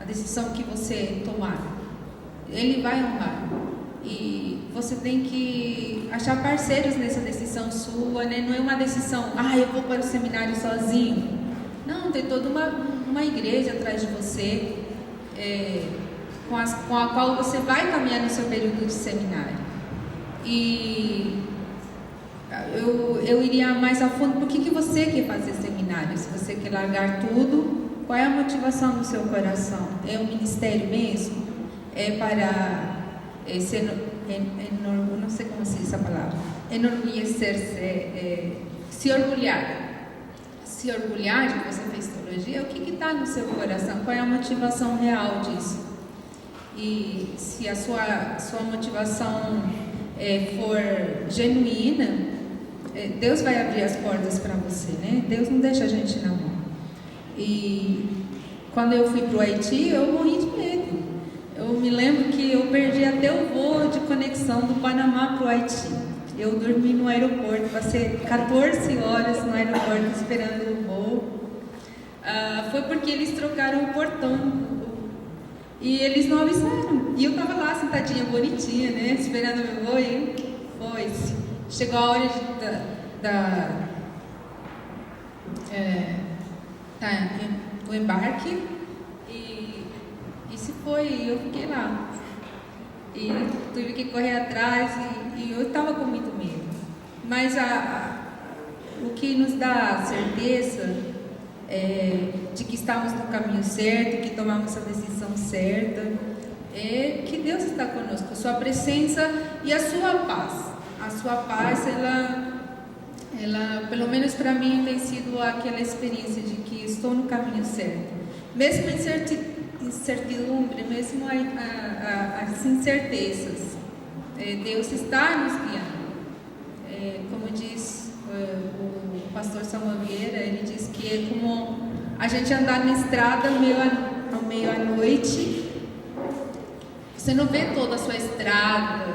[SPEAKER 3] a decisão que você tomar. Ele vai honrar. E você tem que achar parceiros nessa decisão sua, né? Não é uma decisão, eu vou para o seminário sozinho. Não, tem toda uma igreja atrás de você, com a qual você vai caminhar no seu período de seminário. E eu iria mais a fundo. Por que você quer fazer seminário? Se você quer largar tudo, qual é a motivação do seu coração? É um ministério mesmo? É para não sei como se diz essa palavra, enorgulhecer-se, se orgulhar de que você fez teologia? O que está no seu coração? Qual é a motivação real disso? E se a sua motivação for genuína, Deus vai abrir as portas para você, né? Deus não deixa a gente na mão. E quando eu fui para o Haiti, eu morri de medo. Eu me lembro que eu perdi até o voo de conexão do Panamá para o Haiti. Eu dormi no aeroporto, passei 14 horas no aeroporto esperando o voo. Foi porque eles trocaram o portão e eles não avisaram. E eu estava lá sentadinha, bonitinha, né, esperando o meu voo, e foi-se. Chegou a hora do embarque e se foi, e eu fiquei lá. E tive que correr atrás e eu estava com muito medo. Mas o que nos dá certeza de que estamos no caminho certo, que tomamos a decisão certa, é que Deus está conosco, a sua presença e a sua paz. A sua paz, ela pelo menos para mim, tem sido aquela experiência de que estou no caminho certo. Mesmo incertidumbre, mesmo as incertezas, Deus está nos guiando. Como diz o pastor Samuel Vieira, ele diz que é como a gente andar na estrada ao meio à noite. Você não vê toda a sua estrada,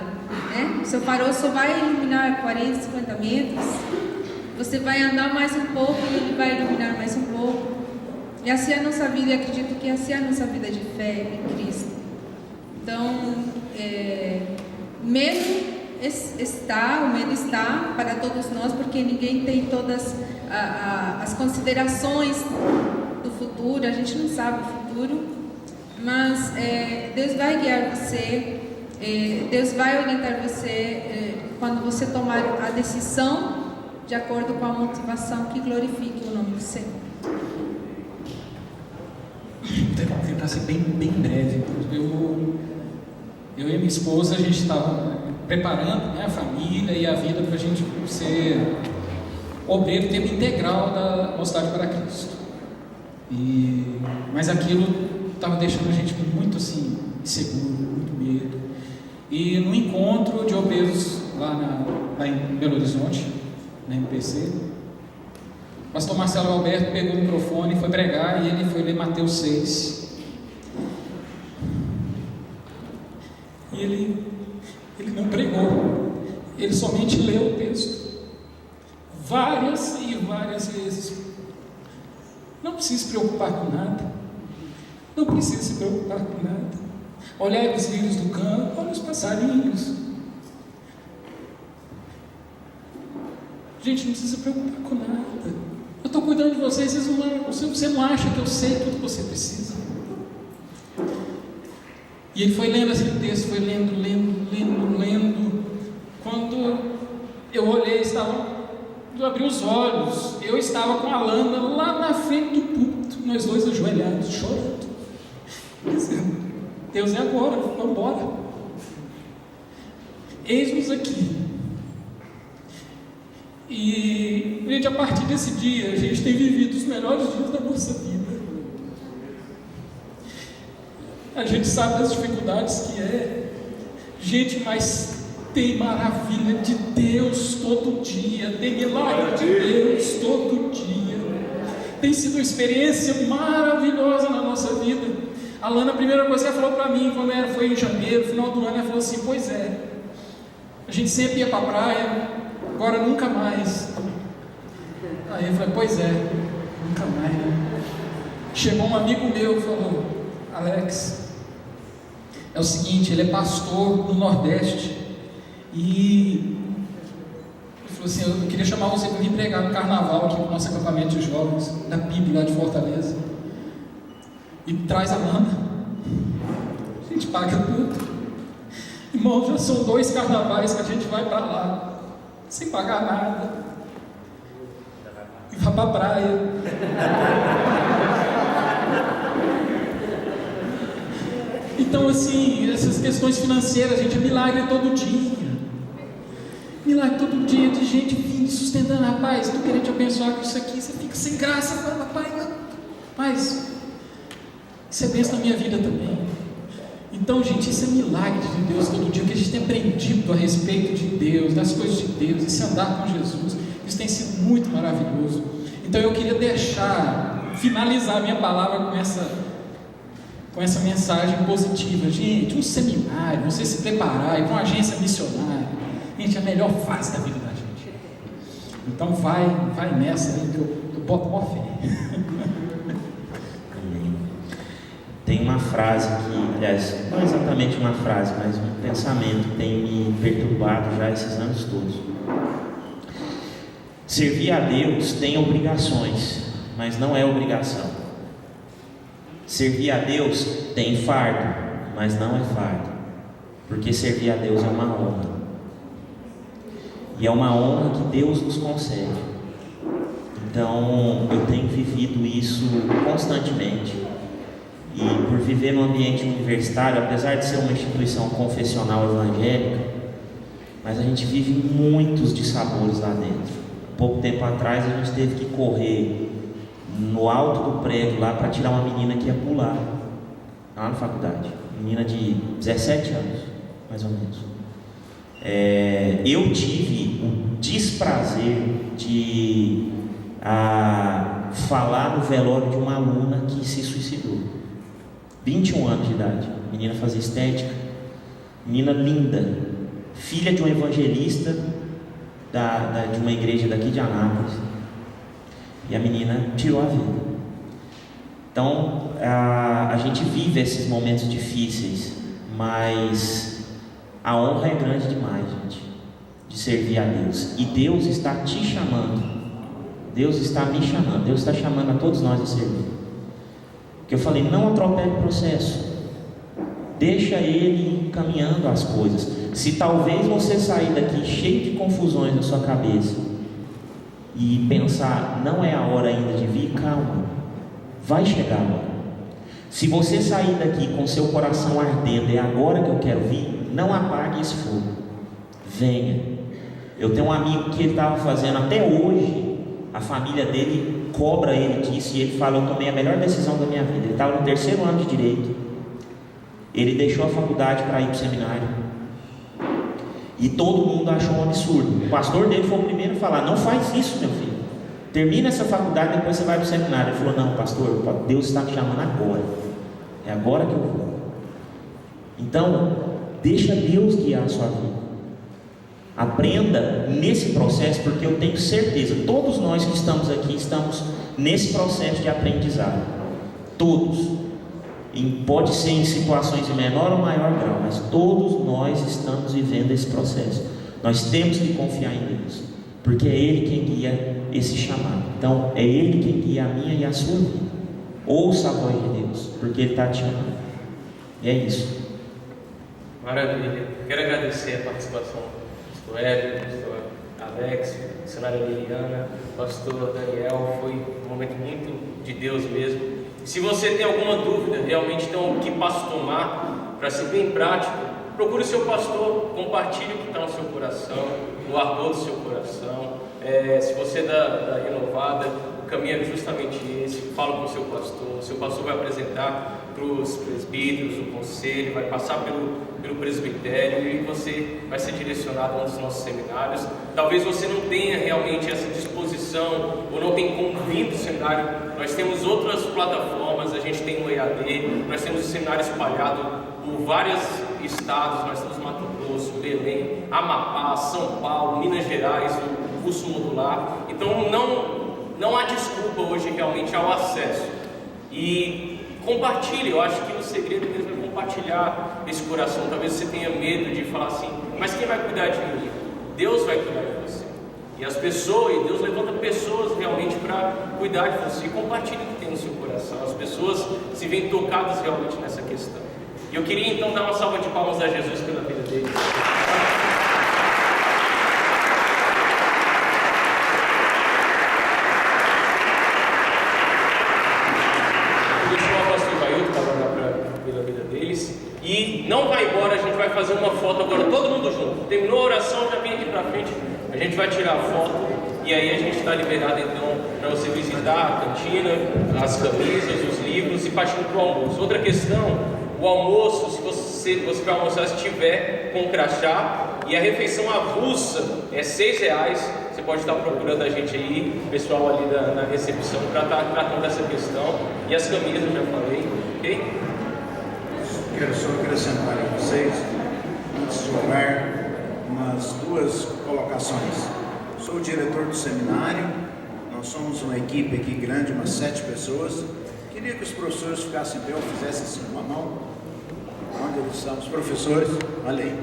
[SPEAKER 3] né? O seu farol só vai iluminar 40, 50 metros. Você vai andar mais um pouco e ele vai iluminar mais um pouco. E assim é a nossa vida, e acredito que assim é a nossa vida de fé em Cristo. Então, o medo está para todos nós, porque ninguém tem todas as considerações do futuro, a gente não sabe o futuro, mas Deus vai guiar você, Deus vai orientar você quando você tomar a decisão de acordo com a motivação que glorifique o nome do Senhor.
[SPEAKER 2] Vou tentar ser bem breve. Eu e minha esposa, a gente estava preparando, né, a família e a vida para a gente ser obreiro tempo integral da Mocidade para Cristo. Mas aquilo estava deixando a gente muito assim, inseguro, muito medo. E no encontro de obreiros lá em Belo Horizonte, na MPC, o pastor Marcelo Alberto pegou o microfone e foi pregar, e ele foi ler Mateus 6. E ele não pregou, ele somente leu o texto várias e várias vezes. Não precisa se preocupar com nada, não precisa se preocupar com nada. Olhar os lírios do campo, olha os passarinhos. Gente, não precisa se preocupar com nada. Eu estou cuidando de vocês, você não acha que eu sei tudo que você precisa? E ele foi lendo esse texto, foi lendo. Quando eu olhei, eu abri os olhos, eu estava com a Lana lá na frente do púlpito, nós dois ajoelhados, chorando, dizendo: Deus, é agora, vamos embora. Eis-nos aqui. E, gente, a partir desse dia, a gente tem vivido os melhores dias da nossa vida. A gente sabe das dificuldades que é. Gente, mas Tem maravilha de Deus todo dia, tem milagre de Deus todo dia. Tem sido uma experiência maravilhosa na nossa vida. A Lana, a primeira coisa que ela falou para mim, quando foi em janeiro, final do ano, ela falou assim: pois é, a gente sempre ia para a praia, agora nunca mais. Aí eu falei: pois é, nunca mais, né? Chegou um amigo meu e falou: Alex, é o seguinte, ele é pastor no Nordeste e ele falou assim: eu queria chamar você para vir pregar no carnaval aqui no nosso acampamento de jovens da PIB lá de Fortaleza, e traz a Lana, a gente paga tudo. Irmão, já são 2 carnavais que a gente vai para lá sem pagar nada e vai para a praia. Então, assim, essas questões financeiras, gente, é milagre todo dia. Milagre todo dia de gente vindo sustentando. Rapaz, estou querendo te abençoar com isso aqui. Você fica sem graça. Fala: pai, não. Mas isso é bênção na minha vida também. Então, gente, isso é milagre de Deus todo dia. O que a gente tem aprendido a respeito de Deus, das coisas de Deus, esse andar com Jesus, isso tem sido muito maravilhoso. Então, eu queria finalizar a minha palavra com essa mensagem positiva. Gente, um seminário, você se preparar, ir para uma agência missionária, gente, é a melhor fase da vida da gente. Então vai nessa aí, que eu boto uma fé.
[SPEAKER 1] Tem uma frase que, aliás, não é exatamente uma frase, mas um pensamento que tem me perturbado já esses anos todos. Servir a Deus tem obrigações, mas não é obrigação. Servir a Deus tem fardo, mas não é fardo, porque servir a Deus é uma honra, e é uma honra que Deus nos concede. Então eu tenho vivido isso constantemente, e por viver no ambiente universitário, apesar de ser uma instituição confessional evangélica, mas a gente vive muitos dissabores lá dentro. Pouco tempo atrás a gente teve que correr no alto do prédio lá para tirar uma menina que ia pular lá na faculdade, menina de 17 anos, mais ou menos. Eu tive o desprazer de falar no velório de uma aluna que se suicidou, 21 anos de idade, menina fazia estética, menina linda, filha de um evangelista de uma igreja daqui de Anápolis. E a menina tirou a vida. Então, a gente vive esses momentos difíceis, mas a honra é grande demais, gente, de servir a Deus. E Deus está te chamando, Deus está me chamando, Deus está chamando a todos nós a servir. Porque eu falei: não atropele o processo, deixa Ele encaminhando as coisas. Se talvez você sair daqui cheio de confusões na sua cabeça e pensar: não é a hora ainda de vir, calma, vai chegar a hora. Se você sair daqui com seu coração ardendo, é agora que eu quero vir, não apague esse fogo, venha. Eu tenho um amigo que ele estava fazendo, até hoje, a família dele cobra ele disso, e ele fala: eu tomei a melhor decisão da minha vida. Ele estava no 3º ano de Direito, ele deixou a faculdade para ir para o seminário, e todo mundo achou um absurdo. O pastor dele foi o primeiro a falar: não faz isso, meu filho, termina essa faculdade, depois você vai para o seminário. Ele falou: não, pastor, Deus está me chamando agora, é agora que eu vou. Então, deixa Deus guiar a sua vida, aprenda nesse processo, porque eu tenho certeza, todos nós que estamos aqui estamos nesse processo de aprendizado, todos. Pode ser em situações de menor ou maior grau, mas todos nós estamos vivendo esse processo. Nós temos que confiar em Deus, porque é Ele quem guia esse chamado. Então é Ele quem guia a minha e a sua vida. Ouça a voz de Deus, porque Ele está te chamando. E é isso.
[SPEAKER 5] Maravilha. Quero agradecer a participação do pastor Hélio, do pastor Alex, missionária Liliana, pastor Daniel. Foi um momento muito de Deus mesmo. Se você tem alguma dúvida, realmente tem o que passo tomar para ser bem prático, procure o seu pastor, compartilhe o que está no seu coração, o ardor do seu coração. Se você é da Renovada, o caminho é justamente esse. Fala com o seu pastor vai apresentar para os presbíteros, o conselho, vai passar pelo presbitério e você vai ser direcionado a um dos nossos seminários. Talvez você não tenha realmente essa disposição ou não tenha como vir do seminário. Nós temos outras plataformas, a gente tem o EAD, nós temos o seminário espalhado por vários estados, nós temos Mato Grosso, Belém, Amapá, São Paulo, Minas Gerais, o curso modular. Então não há desculpa hoje realmente ao acesso. E compartilhe, eu acho que o segredo mesmo é compartilhar esse coração. Talvez você tenha medo de falar assim, mas quem vai cuidar de mim? Deus vai cuidar de você. E as pessoas, e Deus levanta pessoas realmente para cuidar de você. Compartilhe o que tem no seu coração. As pessoas se veem tocadas realmente nessa questão. E eu queria então dar uma salva de palmas a Jesus pela vida dele. E não vai embora, a gente vai fazer uma foto agora, todo mundo junto. Terminou a oração, já vem aqui pra frente, a gente vai tirar a foto. E aí a gente está liberado então para você visitar a cantina, as camisas, os livros e partir para o almoço. Outra questão, o almoço, se você vai almoçar, se tiver com crachá, e a refeição avulsa é R$6. Você pode estar procurando a gente aí, o pessoal ali na recepção, para estar tratando dessa questão. E as camisas, eu já falei, ok?
[SPEAKER 6] Quero só acrescentar a vocês, antes de orar, umas duas colocações. Sou o diretor do seminário, nós somos uma equipe aqui grande, umas 7 pessoas. Queria que os professores ficassem em pé ou fizessem assim com a mão. Onde eles estão? Os professores, olha aí.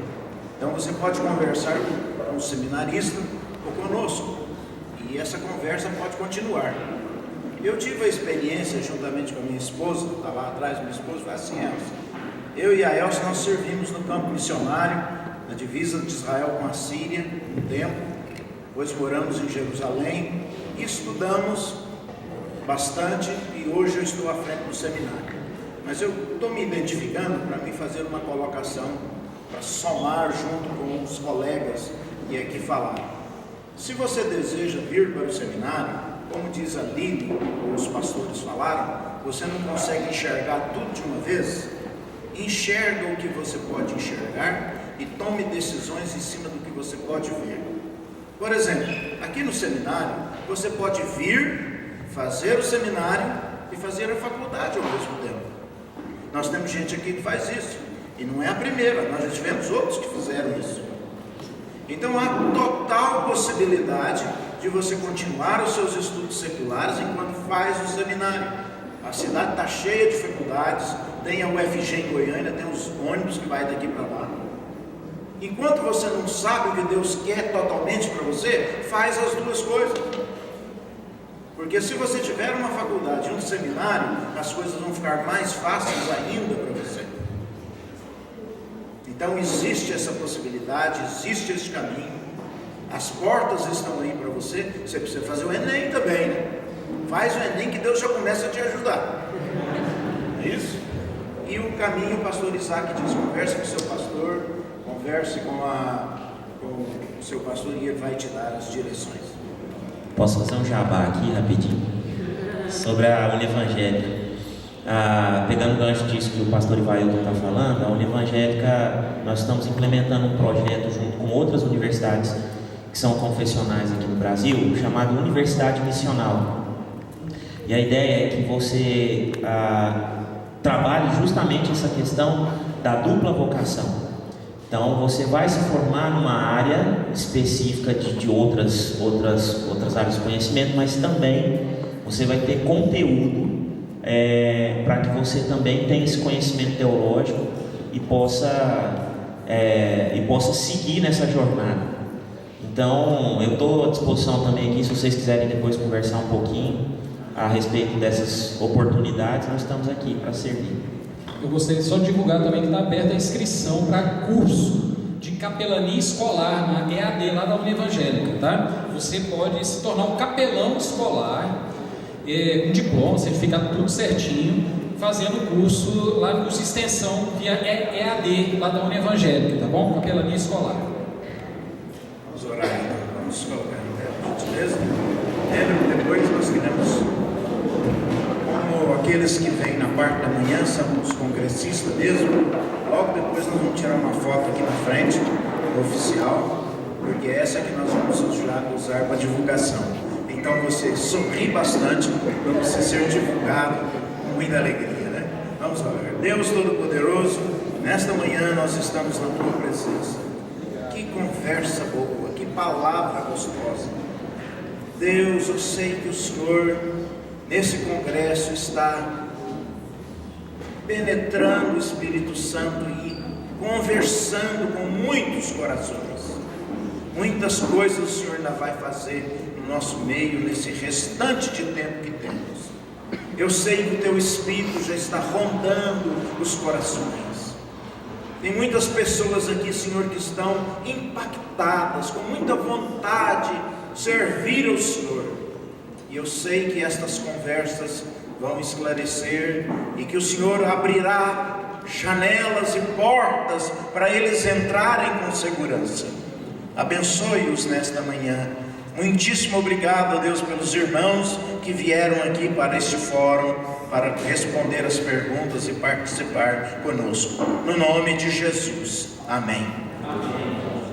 [SPEAKER 6] Então você pode conversar com o seminarista ou conosco, e essa conversa pode continuar. Eu tive a experiência, juntamente com a minha esposa, está lá atrás, minha esposa foi assim, Elsa. Eu e a Elsa, nós servimos no campo missionário, na divisa de Israel com a Síria, um tempo. Depois moramos em Jerusalém e estudamos bastante, e hoje eu estou à frente do seminário. Mas eu estou me identificando para me fazer uma colocação, para somar junto com os colegas e aqui falar. Se você deseja vir para o seminário, como diz a Lili, os pastores falaram, você não consegue enxergar tudo de uma vez. Enxerga o que você pode enxergar e tome decisões em cima do que você pode ver. Por exemplo, aqui no seminário, você pode vir, fazer o seminário e fazer a faculdade ao mesmo tempo. Nós temos gente aqui que faz isso, e não é a primeira, nós já tivemos outros que fizeram isso. Então há total possibilidade de você continuar os seus estudos seculares enquanto faz o seminário. A cidade está cheia de dificuldades, tem a UFG em Goiânia, tem os ônibus que vai daqui para lá. Enquanto você não sabe o que Deus quer totalmente para você, faz as duas coisas. Porque se você tiver uma faculdade e um seminário, as coisas vão ficar mais fáceis ainda para você. Então existe essa possibilidade, existe esse caminho. As portas estão aí para você. Você precisa fazer o Enem também, né? Faz o Enem que Deus já começa a te ajudar. É isso? E o caminho, o pastor Isaac diz, converse com o seu pastor, converse com o seu pastor e ele vai te dar as direções.
[SPEAKER 1] Posso fazer um jabá aqui rapidinho? Sobre a Unevangélica. Pegando o gancho disso que o pastor Ivailton está falando, a Unevangélica, nós estamos implementando um projeto junto com outras universidades que são confessionais aqui no Brasil, chamado Universidade Missional. E a ideia é que você trabalhe justamente essa questão da dupla vocação. Então você vai se formar numa área específica de outras áreas de conhecimento, mas também você vai ter conteúdo para que você também tenha esse conhecimento teológico e possa seguir nessa jornada. Então eu estou à disposição também aqui, se vocês quiserem depois conversar um pouquinho a respeito dessas oportunidades, nós estamos aqui para servir.
[SPEAKER 2] Eu gostaria só de divulgar também que está aberta a inscrição para curso de capelania escolar na EAD lá da Unevangélica, tá? Você pode se tornar um capelão escolar, com diploma, certificado, tudo certinho, fazendo curso lá no curso de extensão via EAD lá da Unevangélica, tá bom? Capelania escolar.
[SPEAKER 6] Vamos orar então, vamos colocar em pé, por gentileza. Depois nós queremos, como aquele aqueles que vêm na parte da manhã, são os congressistas mesmo. Logo depois nós vamos tirar uma foto aqui na frente, oficial, porque essa é que nós vamos usar para divulgação. Então você sorri bastante para você ser divulgado com muita alegria, né? Vamos orar. Deus Todo-Poderoso, nesta manhã nós estamos na Tua presença. Que conversa boa, que palavra gostosa. Deus, eu sei que o Senhor nesse congresso está penetrando o Espírito Santo e conversando com muitos corações. Muitas coisas o Senhor ainda vai fazer no nosso meio, nesse restante de tempo que temos. Eu sei que o Teu Espírito já está rondando os corações. Tem muitas pessoas aqui, Senhor, que estão impactadas, com muita vontade de servir ao Senhor. E eu sei que estas conversas vão esclarecer e que o Senhor abrirá janelas e portas para eles entrarem com segurança. Abençoe-os nesta manhã. Muitíssimo obrigado, a Deus, pelos irmãos que vieram aqui para este fórum, para responder as perguntas e participar conosco. No nome de Jesus. Amém.
[SPEAKER 1] Amém.